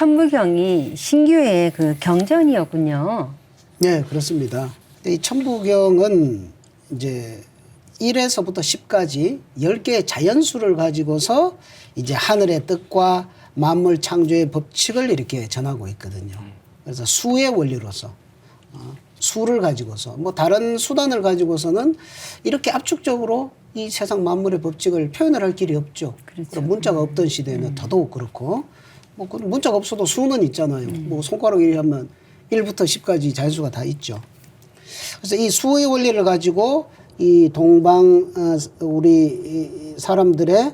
천부경이 신교의 그 경전이었군요. 네, 그렇습니다. 이 천부경은 이제 1에서부터 10까지 10개의 자연수를 가지고서 이제 하늘의 뜻과 만물 창조의 법칙을 이렇게 전하고 있거든요. 그래서 수의 원리로서 수를 가지고서 뭐 다른 수단을 가지고서는 이렇게 압축적으로 이 세상 만물의 법칙을 표현을 할 길이 없죠. 그렇죠. 그럼 문자가 없던 시대에는 더더욱 그렇고 뭐 문자가 없어도 수는 있잖아요. 뭐 손가락 1 하면 1부터 10까지 자연수가 다 있죠. 그래서 이 수의 원리를 가지고 이 동방 우리 사람들의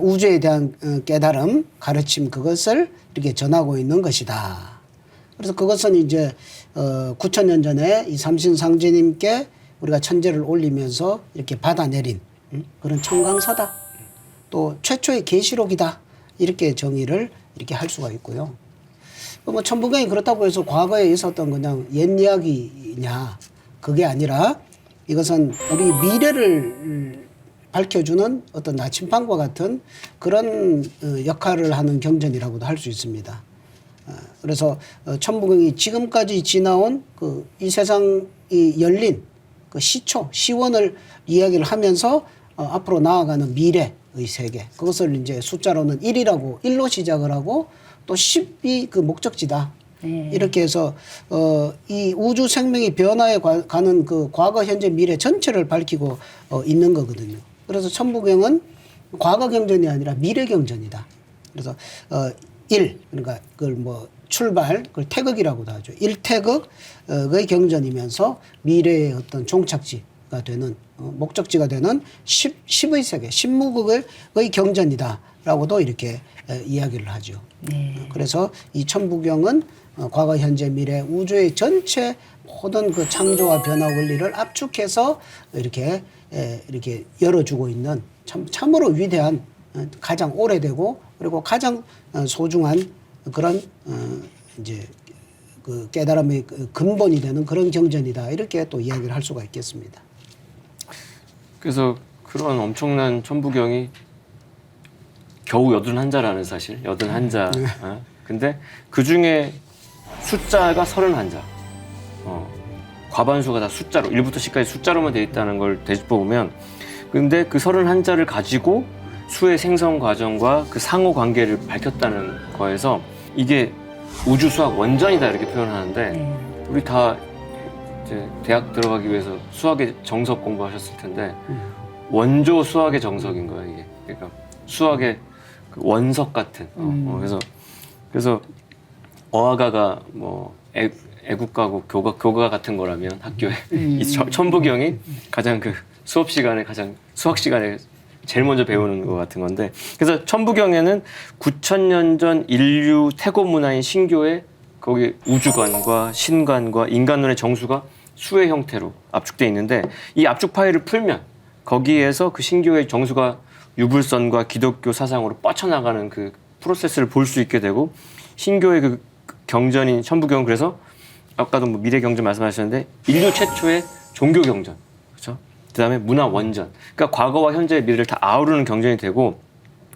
우주에 대한 깨달음, 가르침 그것을 이렇게 전하고 있는 것이다. 그래서 그것은 이제 9,000년 전에 이 삼신상제님께 우리가 천제를 올리면서 이렇게 받아내린 그런 청강서다. 또 최초의 계시록이다. 이렇게 정의를 이렇게 할 수가 있고요. 뭐 천부경이 그렇다고 해서 과거에 있었던 그냥 옛 이야기냐 그게 아니라 이것은 우리 미래를 밝혀주는 어떤 나침반과 같은 그런 역할을 하는 경전이라고도 할 수 있습니다. 그래서 천부경이 지금까지 지나온 그 이 세상이 열린 그 시초, 시원을 이야기를 하면서 앞으로 나아가는 미래의 세계. 그것을 이제 숫자로는 1이라고 1로 시작을 하고 또 10이 그 목적지다. 이렇게 해서 이 우주 생명의 변화에 가는 그 과거, 현재, 미래 전체를 밝히고 있는 거거든요. 그래서 천부경은 과거 경전이 아니라 미래 경전이다. 그래서 1 그러니까 그걸 뭐 출발, 그걸 태극이라고도 하죠. 1태극의 경전이면서 미래의 어떤 종착지가 되는 목적지가 되는 10의 세계, 10무극의 경전이다라고도 이렇게 이야기를 하죠. 네. 그래서 이 천부경은 과거, 현재, 미래 우주의 전체 모든 그 창조와 변화 원리를 압축해서 이렇게 열어주고 있는 참으로 위대한 가장 오래되고 그리고 가장 소중한 그런 이제 그 깨달음의 근본이 되는 그런 경전이다 이렇게 또 이야기를 할 수가 있겠습니다. 그래서 그런 엄청난 천부경이 겨우 81자라는 사실, 81자. 네. 근데 그 중에 숫자가 31자. 과반수가 다 숫자로, 1부터 10까지 숫자로만 되어 있다는 걸 되짚어보면, 근데 그 31자를 가지고 수의 생성 과정과 그 상호 관계를 밝혔다는 거에서 이게 우주 수학 원전이다 이렇게 표현하는데 우리 다 이제 대학 들어가기 위해서 수학의 정석 공부하셨을 텐데 원조 수학의 정석인 거예요 이게. 그러니까 수학의 그 원석 같은. 그래서 어학아가 뭐 애국가고 교가 같은 거라면 학교에 이 천부경이 가장 그 수업 시간에 가장 수학 시간에 제일 먼저 배우는 것 같은 건데 그래서 천부경에는 9,000년 전 인류 태고 문화인 신교의 거기 우주관과 신관과 인간론의 정수가 수의 형태로 압축돼 있는데 이 압축 파일을 풀면 거기에서 그 신교의 정수가 유불선과 기독교 사상으로 뻗쳐나가는 그 프로세스를 볼 수 있게 되고 신교의 그 경전인 천부경은 그래서 아까도 뭐 미래 경전 말씀하셨는데 인류 최초의 종교 경전, 그렇죠? 그다음에 문화 원전. 그러니까 과거와 현재의 미래를 다 아우르는 경전이 되고,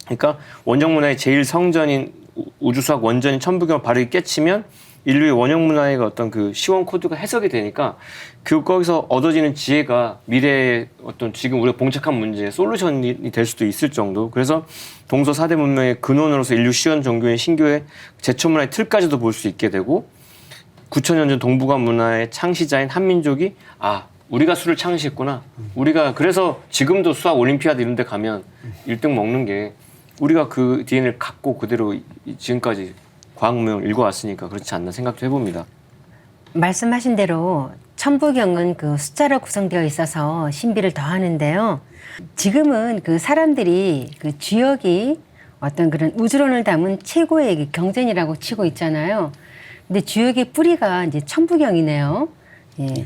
그러니까 원형 문화의 제일 성전인 우주수학 원전인 천부경을 바르게 깨치면 인류의 원형 문화의 어떤 그 시원 코드가 해석이 되니까 거기서 얻어지는 지혜가 미래의 어떤 지금 우리가 봉착한 문제의 솔루션이 될 수도 있을 정도. 그래서 동서 4대 문명의 근원으로서 인류 시원 종교인 신교의 제초 문화의 틀까지도 볼 수 있게 되고 9,000년 전 동북아 문화의 창시자인 한민족이 우리가 수를 창시했구나. 우리가 그래서 지금도 수학 올림피아드 이런 데 가면 1등 먹는 게 우리가 그 DNA를 갖고 그대로 지금까지 과학 문명을 읽어왔으니까 그렇지 않나 생각도 해봅니다. 말씀하신 대로 천부경은 그 숫자로 구성되어 있어서 신비를 더하는데요. 지금은 그 사람들이 그 주역이 어떤 그런 우주론을 담은 최고의 경전이라고 치고 있잖아요. 근데 주역의 뿌리가 이제 천부경이네요. 예.